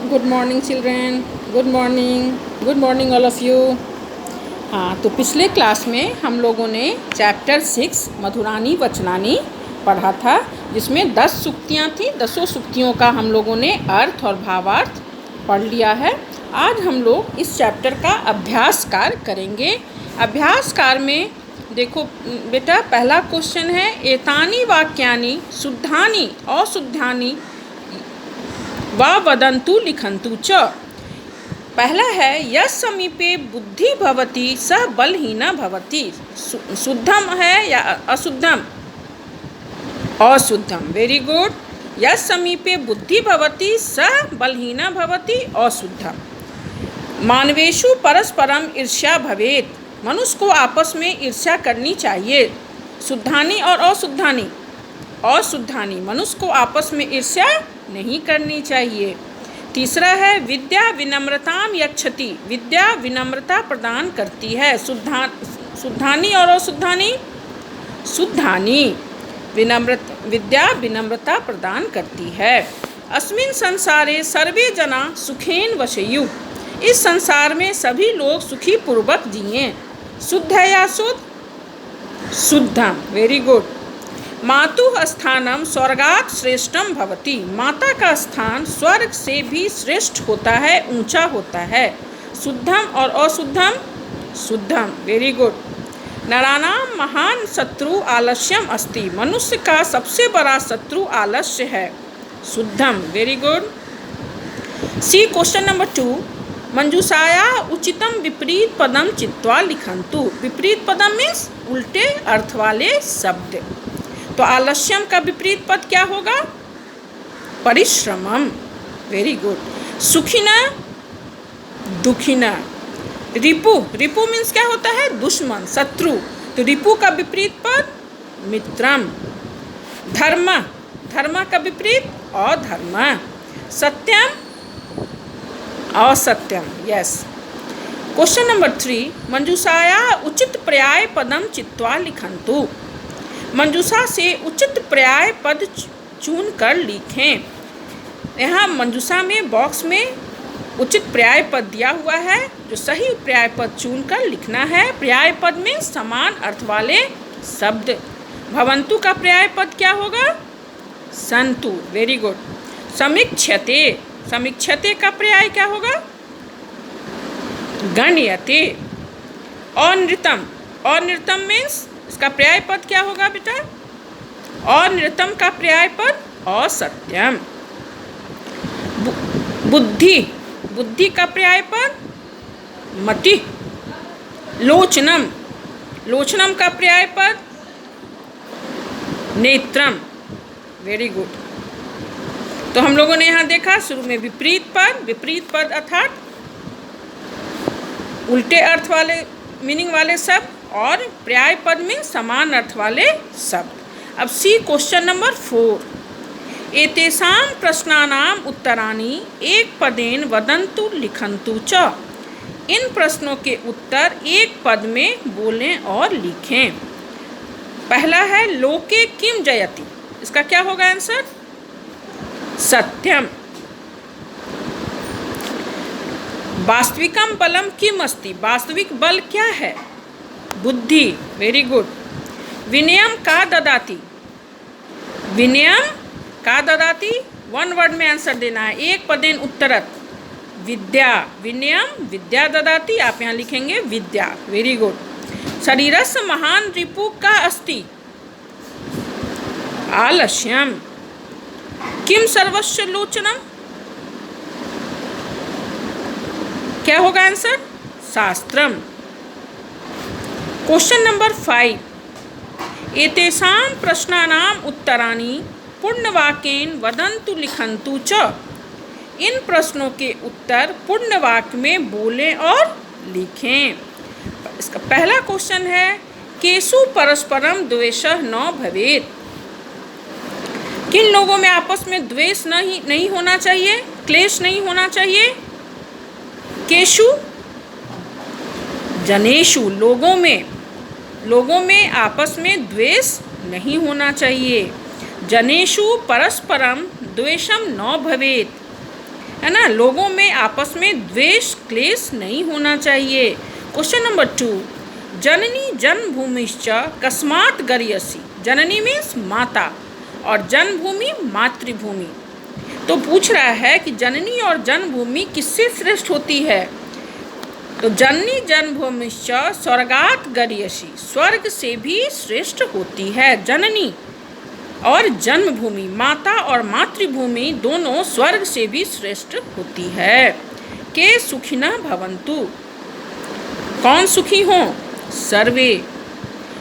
Good morning children, good morning all of you. हाँ, तो पिछले क्लास में हम लोगों ने चैप्टर 6 मधुरानी वचनानी पढ़ा था, जिसमें 10 सूक्तियाँ थी। 10 सूक्तियों का हम लोगों ने अर्थ और भावार्थ पढ़ लिया है। आज हम लोग इस चैप्टर का अभ्यास कार्य करेंगे। अभ्यास कार्य में देखो बेटा, पहला क्वेश्चन है एतानि वाक्यानि शुद्धानि अशुद्धानि वा वदन्तु लिखन्तु च। पहला है यस् समीपे बुद्धि भवति सः बलहीनः भवति। शुद्धम है या अशुद्धम? अशुद्धम। Very good. यस् समीपे बुद्धि भवति सः बलहीनः भवति अशुद्धम। मानवेषु परस्परम ईर्ष्या भवेत्। मनुष्य को आपस में ईर्ष्या करनी चाहिए। शुद्धानि और अशुद्धानि। अशुद्धानि, मनुष्य को आपस में ईर्ष्या नहीं करनी चाहिए। तीसरा है विद्या विनम्रताम यच्छति। विद्या विनम्रता प्रदान करती है। शुद्धानि और अशुद्धानि? शुद्धानि। विद्या विनम्रता प्रदान करती है। अस्मिन् संसारे सर्वे जना सुखेन वसेयुः। इस संसार में सभी लोग सुखी पूर्वक जिए। शुद्ध है या शुद्ध? शुद्धम। Very good. मातुः स्थानम स्वर्गात् श्रेष्ठम भवति। माता का स्थान स्वर्ग से भी श्रेष्ठ होता है, ऊंचा होता है। शुद्धम और अशुद्धम? शुद्धम। Very good. नराणां महान शत्रु आलस्यम अस्ति। मनुष्य का सबसे बड़ा शत्रु आलस्य है। शुद्धम। Very good. C question number 2। मंजूषाया उचितम विपरीत पदम चित्वा लिखन्तु। विपरीत पदम मीन्स उल्टे अर्थ वाले शब्द। तो आलस्यम का विपरीत पद क्या होगा? परिश्रमम। Very good. सुखिना दुखिना। रिपु, रिपु मीन्स क्या होता है? दुश्मन, शत्रु। तो रिपु का विपरीत पद मित्रम। धर्म, धर्म का विपरीत अधर्म। सत्यम असत्यम। यस। Question number 3। मंजूषाया उचित पर्याय पदम चित्वा लिखन्तु। मंजूषा से उचित पर्याय पद चुन कर लिखें। यहाँ मंजूषा में बॉक्स में उचित पर्याय पद दिया हुआ है, जो सही पर्याय पद चुन कर लिखना है। पर्याय पद में समान अर्थ वाले शब्द। भवन्तु का पर्याय पद क्या होगा? सन्तु। Very good. समीक्षते, समीक्षते का पर्याय क्या होगा? गण्यते। अनृतम, अनृतम मीन्स इसका पर्याय पद क्या होगा बेटा? अनृतम का पर्याय पद असत्यम। बुद्धि, बुद्धि का पर्याय पद मति। लोचनम, लोचनम का पर्याय पद नेत्रम। Very good. तो हम लोगों ने यहाँ देखा शुरू में विपरीत पद। विपरीत पद अर्थात उल्टे अर्थ वाले मीनिंग वाले शब्द, और पर्याय पद में समान अर्थ वाले शब्द। अब सी क्वेश्चन नंबर 4। एतेषां प्रश्नानां उत्तराणि एक पदेन वदन्तु लिखन्तु च। इन प्रश्नों के उत्तर एक पद में बोलें और लिखें। पहला है लोके किम जयति। इसका क्या होगा आंसर? सत्यम। वास्तविकम बलम किम अस्ति। वास्तविक बल क्या है? बुद्धि। Very good. विनयम का ददाति। विनयम का ददाति, वन वर्ड में आंसर देना है। एक पदेन उत्तरत विद्या। विनयम विद्या ददाति, आप यहाँ लिखेंगे विद्या। Very good. शरीरस्य महान रिपु का अस्ति। आलस्यम। किम सर्वस्य लोचनम। क्या होगा आंसर? शास्त्रम। Question number 5। एतेषां प्रश्नानां उत्तराणि पूर्णवाक्येन वदन्तु लिखन्तु च। इन प्रश्नों के उत्तर पूर्ण वाक्य में बोलें और लिखें। इसका पहला क्वेश्चन है केषु परस्परम द्वेषः न भवेत्। किन लोगों में आपस में द्वेष नहीं होना चाहिए, क्लेश नहीं होना चाहिए? केषु जनेषु, लोगों में, लोगों में आपस में द्वेष नहीं होना चाहिए। जनेषु परस्परम द्वेषम न भवेत्। है ना। लोगों में आपस में द्वेष क्लेश नहीं होना चाहिए। क्वेश्चन नंबर 2, जननी जन्मभूमिश्च कस्मात् गर्यसि। जननी मीन्स माता और जन्मभूमि मातृभूमि। तो पूछ रहा है कि जननी और जन्मभूमि किससे श्रेष्ठ होती है। तो जननी जन्मभूमिश्च स्वर्गात् गर्यसि, स्वर्ग से भी श्रेष्ठ होती है जननी और जन्मभूमि। माता और मातृभूमि दोनों स्वर्ग से भी श्रेष्ठ होती है। के सुखिनः भवन्तु, कौन सुखी हों, सर्वे।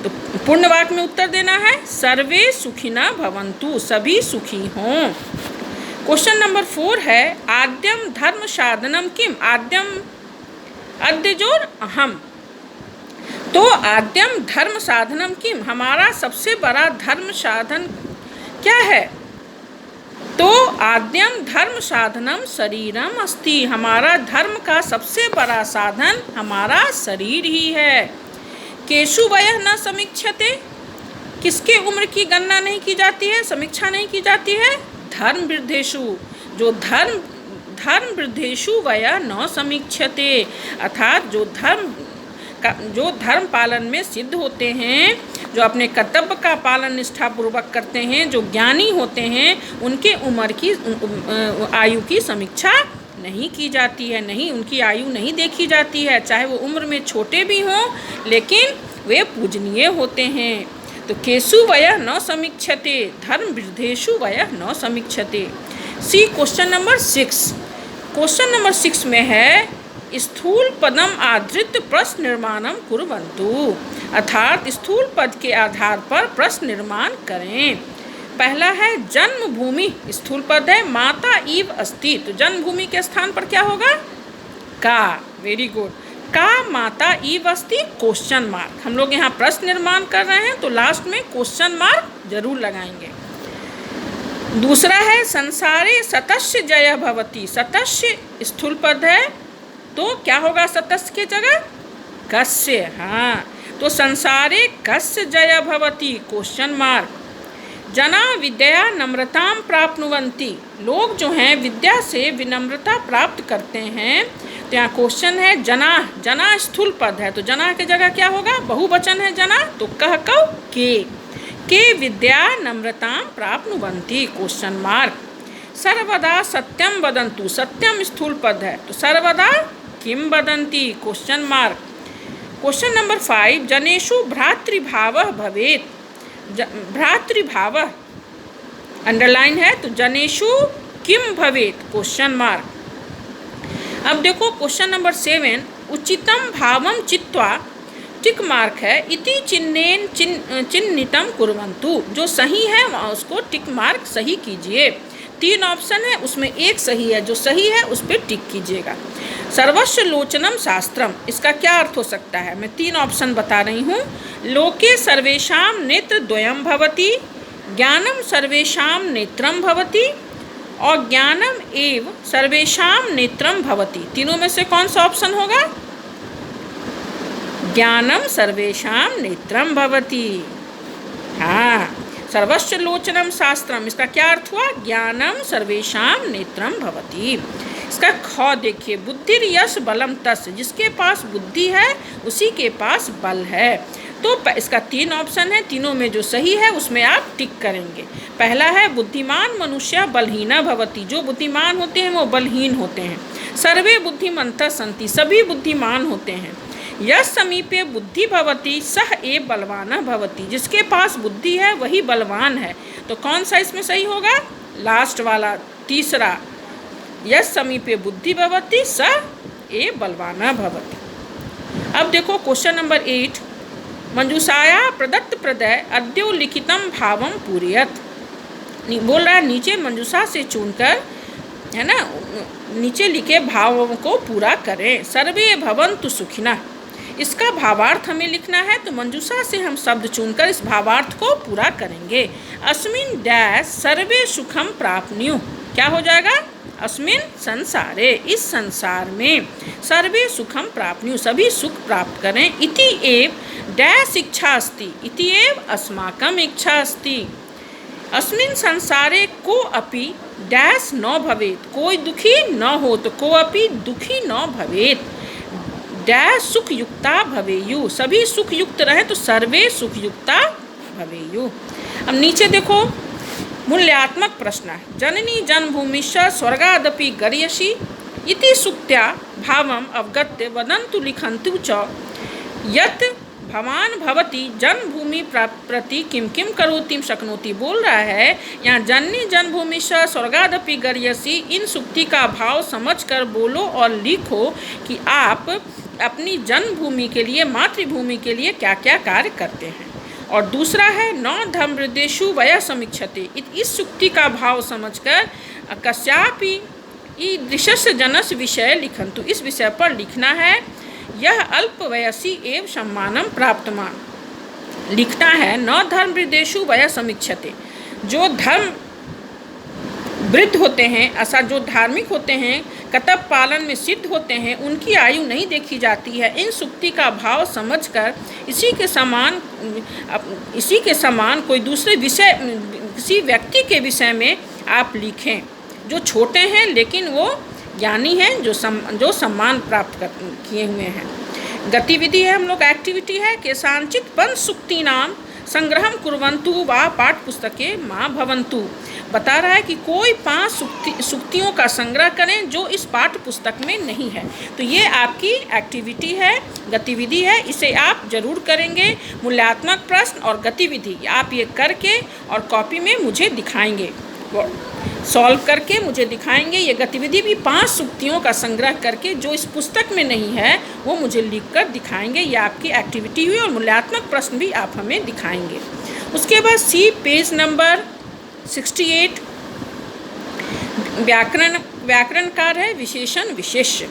तो पूर्ण वाक्य में उत्तर देना है, सर्वे सुखिनः भवन्तु, सभी सुखी हों। क्वेश्चन नंबर 4 है, आद्यम धर्म साधनम किम। आद्यम अद्य जोड़ अहम। तो आद्यम धर्म साधनम किम, हमारा सबसे बड़ा धर्म साधन क्या है। तो आद्यम धर्म साधनम शरीरम अस्ति, हमारा धर्म का सबसे बड़ा साधन हमारा शरीर ही है। केशु वयः न समीक्षते, किसके उम्र की गणना नहीं की जाती है, समीक्षा नहीं की जाती है। धर्म वृद्धेषु, जो धर्म वृद्धेषु वयः न समीक्षते, अर्थात जो धर्म पालन में सिद्ध होते हैं, जो अपने कर्तव्य का पालन निष्ठापूर्वक करते हैं, जो ज्ञानी होते हैं, उनके उम्र की आयु की समीक्षा नहीं की जाती है, नहीं, उनकी आयु नहीं देखी जाती है। चाहे वो उम्र में छोटे भी हों लेकिन वे पूजनीय होते हैं। तो केशु वयः न समीक्षते, धर्म वृद्धेषु वयः न समीक्षते। सी क्वेश्चन नंबर 6। क्वेश्चन नंबर 6 में है, स्थूल पदम आधृत्य प्रश्न निर्माणम कुर्वन्तु, अर्थात स्थूल पद के आधार पर प्रश्न निर्माण करें। पहला है जन्मभूमि, स्थूल पद है, माता इव अस्ति। तो जन्मभूमि के स्थान पर क्या होगा, का। वेरी गुड, का माता इव अस्ति, क्वेश्चन मार्क। हम लोग यहाँ प्रश्न निर्माण कर रहे हैं तो लास्ट में क्वेश्चन मार्क जरूर लगाएंगे। दूसरा है संसारे सतस्य जय भवति। सतस्य स्थूल पद है तो क्या होगा सतस्य की जगह, कस्य। हाँ, तो संसारे कस्य जय भवति, क्वेश्चन मार्क। जना विद्या नम्रताम प्राप्नुवन्ति, लोग जो हैं विद्या से विनम्रता प्राप्त करते हैं। तो यहाँ क्वेश्चन है जना, जना स्थूल पद है तो जना की जगह क्या होगा, बहुवचन है जना, तो कह कौ के विद्या नम्रताम प्राप्नुवन्ति, क्वेश्चन मार्क। सर्वदा सत्यम वदन्तु, सत्यम स्थूल पद है तो सर्वदा किम वदन्ति, क्वेश्चन मार्क। क्वेश्चन नंबर 5, जनेषु भ्रातृभावः भवेत्। भ्रातृभावः अंडरलाइन है तो जनेषु किम भवेत्, क्वेश्चन मार्क। अब देखो क्वेश्चन नंबर 7, उचितम भावम चित्वा, टिक मार्क है, इति चिन्नेन चिन्हितम कुर्वन्तु, जो सही है वहाँ उसको टिक मार्क सही कीजिए। 3 ऑप्शन है उसमें एक सही है, जो सही है उस पर टिक कीजिएगा। सर्वस्व लोचनम शास्त्रम, इसका क्या अर्थ हो सकता है, मैं 3 ऑप्शन बता रही हूँ। लोके सर्वेषां नेत्र द्वयम भवति, ज्ञानम सर्वेषां नेत्रम भवति और ज्ञानम एव सर्वेषां नेत्रम भवति। तीनों में से कौन सा ऑप्शन होगा, ज्ञानम सर्वेषां नेत्रम भवति। हाँ, सर्वस्व लोचनम शास्त्रम, इसका क्या अर्थ हुआ, ज्ञानम सर्वेषां नेत्रम भवति। इसका ख देखिए, बुद्धिर यश बलम तस्, जिसके पास बुद्धि है उसी के पास बल है। तो इसका 3 ऑप्शन है, तीनों में जो सही है उसमें आप टिक करेंगे। पहला है बुद्धिमान मनुष्य बलहीना भवति, जो बुद्धिमान होते हैं वो बलहीन होते हैं। सर्वे बुद्धिमन्तः सन्ति, सभी बुद्धिमान होते हैं। यस समीपे बुद्धि भवति सह एव बलवानः भवति, जिसके पास बुद्धि है वही बलवान है। तो कौन सा इसमें सही होगा, लास्ट वाला तीसरा, यस समीपे बुद्धि भवति सह एव बलवानः भवति। अब देखो क्वेश्चन नंबर 8, मंजूषाया प्रदत्त प्रदय अद्यो लिखितम भावम पूरयत। बोल रहा है नीचे मंजूषा से चुनकर, है ना, नीचे लिखे भावों को पूरा करें। सर्वे भवन्तु सुखिनः, इसका भावार्थ हमें लिखना है तो मंजूषा से हम शब्द चुनकर इस भावार्थ को पूरा करेंगे। अस्मिन् डैश सर्वे सुखम प्राप्नुयुः, क्या हो जाएगा, अस्मिन् संसारे, इस संसार में, सर्वे सुखम प्राप्नुयुः, सभी सुख प्राप्त करें। इति एव डैश इच्छा अस्ति, इति एव अस्माकम इच्छा अस्ति। अस्मिन् संसारे को अपि डैश न भवेत, कोई दुखी न हो, तो कोऽपि दुखी न भवेत। डैश सुखयुक्ता भवेयु, सभी सुखयुक्त रहे तो सर्वे सुखयुक्ता भवेयु। अब नीचे देखो मूल्यात्मक प्रश्न है। जननी जन्मभूमिश्च स्वर्गादपि गर्यसि इति सुक्त्या भावम अवगत्य वदन्तु लिखन्तु च यत् भवान भवती जन्मभूमि प्रति किम किम करोति शक्नोति। बोल रहा है यहाँ जननी जन्मभूमि से स्वर्गादपि गर्यसि, इन सुक्ति का भाव समझकर बोलो और लिखो कि आप अपनी जन्मभूमि के लिए, मातृभूमि के लिए क्या क्या कार्य करते हैं। और दूसरा है न धर्महृदेषु वय समीक्षते, इस सुक्ति का भाव समझकर कस्यापि ईदृशस्य जनस्य विषय लिखन्तु, इस विषय पर लिखना है। यह अल्प वयसी एवं सम्मानम प्राप्तमान, लिखना है न धर्महृदेषु वय समीक्षते, जो धर्म वृद्ध होते हैं, ऐसा जो धार्मिक होते हैं, कर्तव्य पालन में सिद्ध होते हैं, उनकी आयु नहीं देखी जाती है। इन सुक्ति का भाव समझकर इसी के समान कोई दूसरे विषय, किसी व्यक्ति के विषय में आप लिखें जो छोटे हैं लेकिन वो ज्ञानी हैं, जो सम्मान प्राप्त किए हुए हैं। गतिविधि है, हम लोग एक्टिविटी है कि सांचित पंच सुक्ति नाम संग्रहम कुर्वन्तु वा पाठ पुस्तके माँ भवन्तु। बता रहा है कि कोई 5 सुक्तियों का संग्रह करें जो इस पाठ्य पुस्तक में नहीं है। तो ये आपकी एक्टिविटी है, गतिविधि है, इसे आप जरूर करेंगे। मूल्यात्मक प्रश्न और गतिविधि आप ये करके और कॉपी में मुझे दिखाएंगे, सॉल्व करके मुझे दिखाएंगे। ये गतिविधि भी 5 सुक्तियों का संग्रह करके जो इस पुस्तक में नहीं है वो मुझे लिखकर दिखाएंगे। ये आपकी एक्टिविटी हुई और मूल्यात्मक प्रश्न भी आप हमें दिखाएंगे। उसके बाद सी पेज नंबर 68 व्याकरणकार है विशेषण विशेष्य।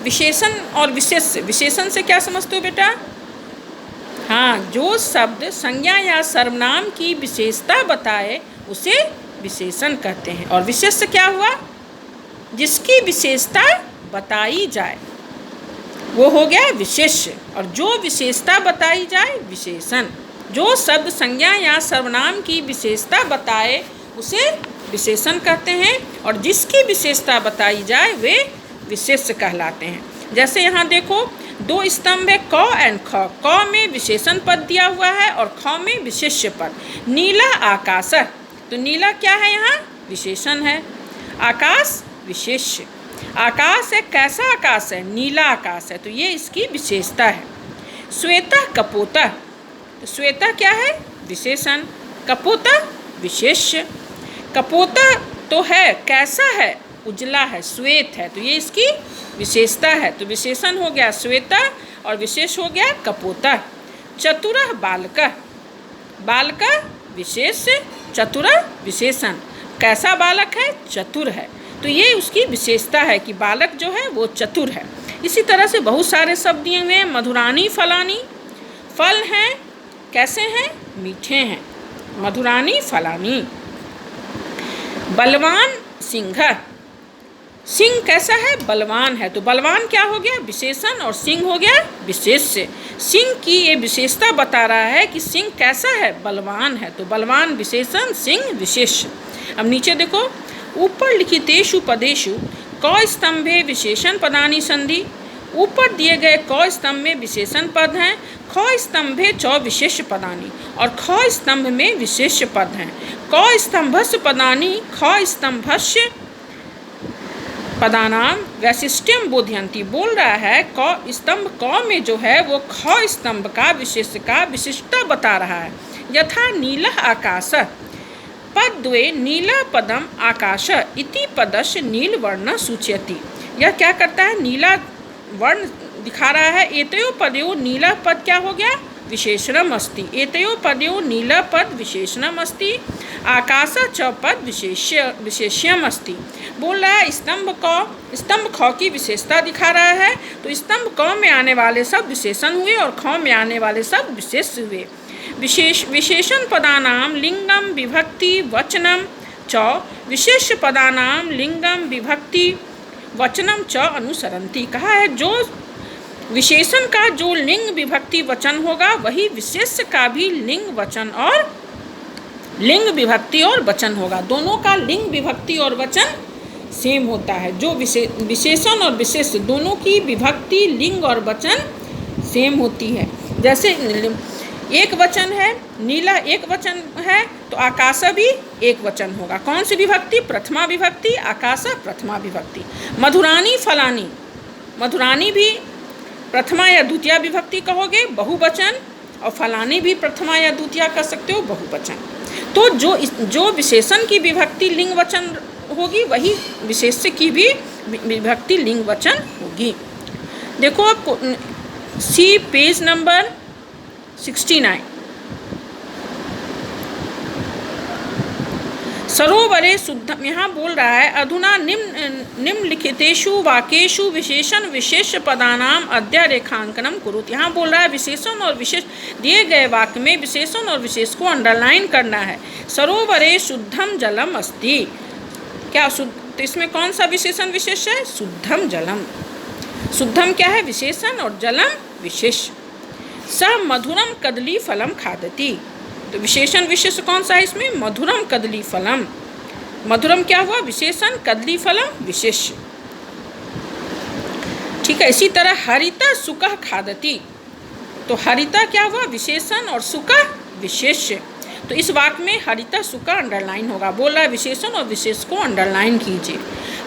विशेषण और विशेष्य, विशेषण से क्या समझते हो बेटा? हाँ, जो शब्द संज्ञा या सर्वनाम की विशेषता बताए उसे विशेषण कहते हैं। और विशेष्य क्या हुआ? जिसकी विशेषता बताई जाए वो हो गया विशेष्य, और जो विशेषता बताई जाए विशेषण। जो शब्द संज्ञा या सर्वनाम की विशेषता बताए उसे विशेषण कहते हैं, और जिसकी विशेषता बताई जाए वे विशेष्य कहलाते हैं। जैसे यहाँ देखो 2 स्तंभ है क एंड ख। क में विशेषण पद दिया हुआ है और ख में विशेष्य पद। नीला आकाश, तो नीला क्या है? यहाँ विशेषण है, आकाश विशेष्य। आकाश है, कैसा आकाश है? नीला आकाश है, तो ये इसकी विशेषता है। श्वेता कपोता, तो श्वेता क्या है? विशेषण, कपोता विशेष्य। कपोता तो है, कैसा है? उजला है, श्वेत है, तो ये इसकी विशेषता है। तो विशेषण हो गया श्वेता और विशेष हो गया कपोता। चतुरः बालकः, बालकः विशेष, चतुरः विशेषण। कैसा बालक है? चतुर है, तो ये उसकी विशेषता है कि बालक जो है वो चतुर है। इसी तरह से बहुत सारे शब्द दिए हुए हैं। मधुरानी फलानी, फल हैं, कैसे हैं? मीठे हैं, मधुरानी फलानी। बलवान सिंह, सिंह कैसा है? बलवान है, तो बलवान क्या हो गया? विशेषण, और सिंह हो गया विशेष्य। सिंह की ये विशेषता बता रहा है कि सिंह कैसा है? बलवान है, तो बलवान विशेषण, सिंह विशेष्य। अब नीचे देखो, ऊपर लिखितेषु पदेषु क स्तंभे विशेषण पदानि संधि। ऊपर दिए गए क स्तंभ में विशेषण पद हैं, ख स्तंभे च विशेष्य पदानि, और ख स्तंभ में विशेष्य पद हैं। क स्तंभस्य पदानि ख स्तंभस्य पदानाम वैशिष्ट्यम बोधयन्ति। बोल रहा है क स्तंभ क में जो है वो ख स्तंभ का विशेष का विशिष्टता बता रहा है। यथा नीलः आकाश, पद्वे नीला पदम आकाश इति पदस्य नीलवर्ण सूचयति। यह क्या करता है? नीला वर्ण दिखा रहा है। एतयो पदयो नीला पद क्या हो गया? विशेषणम अस्ति। एतयो पदयो नीला पद विशेषणम अस्ति। आकाश च पद विशेष्यम अस्ति। बोल रहा है स्तंभ ख की विशेषता दिखा रहा है, तो स्तंभ क में आने वाले सब विशेषण हुए और ख में आने वाले सब विशेष हुए। विशेषण पदानाम लिंगम विभक्ति वचनम च विशेष पदानाम लिंगम विभक्ति वचनम च अनुसरन्ति। कहा है जो विशेषण का जो लिंग विभक्ति वचन होगा वही विशेष का भी लिंग वचन और लिंग विभक्ति और वचन होगा। दोनों का लिंग विभक्ति और वचन सेम होता है। जो विशेषण और विशेष्य दोनों की विभक्ति, लिंग और वचन सेम होती है। जैसे एक वचन है, नीला एक वचन है, तो आकाशा भी एक वचन होगा। कौन सी विभक्ति? प्रथमा विभक्ति, आकाशा प्रथमा विभक्ति। मधुरानी फलानी, मधुरानी भी प्रथमा या द्वितीय विभक्ति कहोगे, बहुवचन, और फलानी भी प्रथमा या द्वितीय कर सकते हो, बहुवचन। तो जो विशेषण की विभक्ति लिंग वचन होगी, वही विशेष्य की भी विभक्ति लिंग वचन होगी। देखो आपको सी पेज नंबर 69। सरोवरे शुद्धम, यहाँ बोल रहा है अधुना निम्नलिखितेषु वाक्येषु विशेषण विशेष्य पदानाम अद्य रेखांकनम कुरुत। यहाँ बोल रहा है विशेषण और विशेष, दिए गए वाक्य में विशेषण और विशेष को अंडरलाइन करना है। सरोवरे शुद्धम जलम अस्ति, क्या शुद्ध, तो इसमें कौन सा विशेषण विशेष है? शुद्धम जलम। शुद्धम क्या है? विशेषण, और जलम विशेष। स मधुरम कदली फलम खादति, तो विशेषण विशेष कौन सा है इसमें? मधुरम कदली फलम। मधुरम क्या हुआ? विशेषण, कदली फलम विशेष। ठीक है। इसी तरह हरिता सुकह खादति, तो हरिता क्या हुआ? विशेषण, और सुकह विशेष। तो इस वाक्य में हरिता सुका अंडरलाइन होगा। बोल रहा है विशेषण और विशेष को अंडरलाइन कीजिए।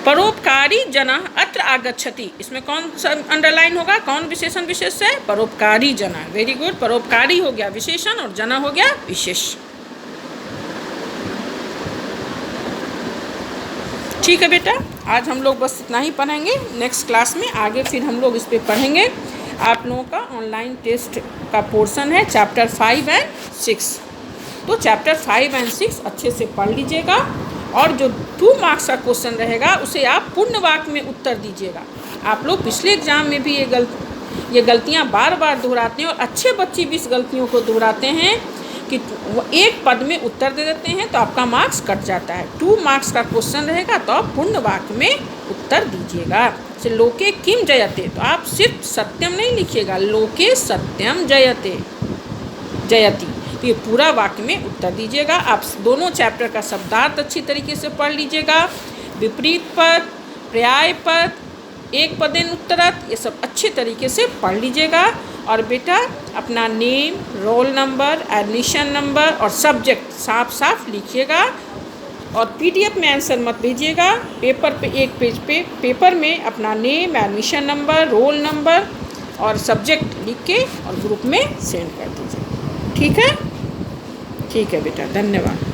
परोपकारी जनः अत्र आगच्छति, इसमें कौन सा अंडरलाइन होगा? कौन विशेषण विशेष है? परोपकारी जनः। Very good. परोपकारी हो गया विशेषण और जना हो गया विशेष। ठीक है बेटा, आज हम लोग बस इतना ही पढ़ेंगे। नेक्स्ट क्लास में आगे फिर हम लोग इस पर पढ़ेंगे। आप लोगों का ऑनलाइन टेस्ट का पोर्शन है चैप्टर 5 और 6, तो चैप्टर 5 और 6 अच्छे से पढ़ लीजिएगा, और जो 2 मार्क्स का क्वेश्चन रहेगा उसे आप पूर्ण वाक्य में उत्तर दीजिएगा। आप लोग पिछले एग्जाम में भी ये गलतियाँ बार बार दोहराते हैं, और अच्छे बच्चे भी इस गलतियों को दोहराते हैं कि वो एक पद में उत्तर दे देते हैं, तो आपका मार्क्स कट जाता है। 2 मार्क्स का क्वेश्चन रहेगा, तो आप पूर्ण वाक्य में उत्तर दीजिएगा। जैसे लोके किम जयते, तो आप सिर्फ सत्यम नहीं लिखिएगा, लोके सत्यम जयते जयति, तो ये पूरा वाक्य में उत्तर दीजिएगा। आप दोनों चैप्टर का शब्दार्थ अच्छी तरीके से पढ़ लीजिएगा। विपरीत पद, पर्याय पद, एक पदेन उत्तरत, ये सब अच्छे तरीके से पढ़ लीजिएगा। और बेटा अपना name, roll number, admission number और सब्जेक्ट साफ साफ लिखिएगा, और पीडीएफ में आंसर मत भेजिएगा। पेपर पे, एक पेज पे पेपर में अपना name, admission number, roll number और सब्जेक्ट लिख के और ग्रुप में सेंड कर दीजिए। ठीक है? ठीक है बेटा, धन्यवाद।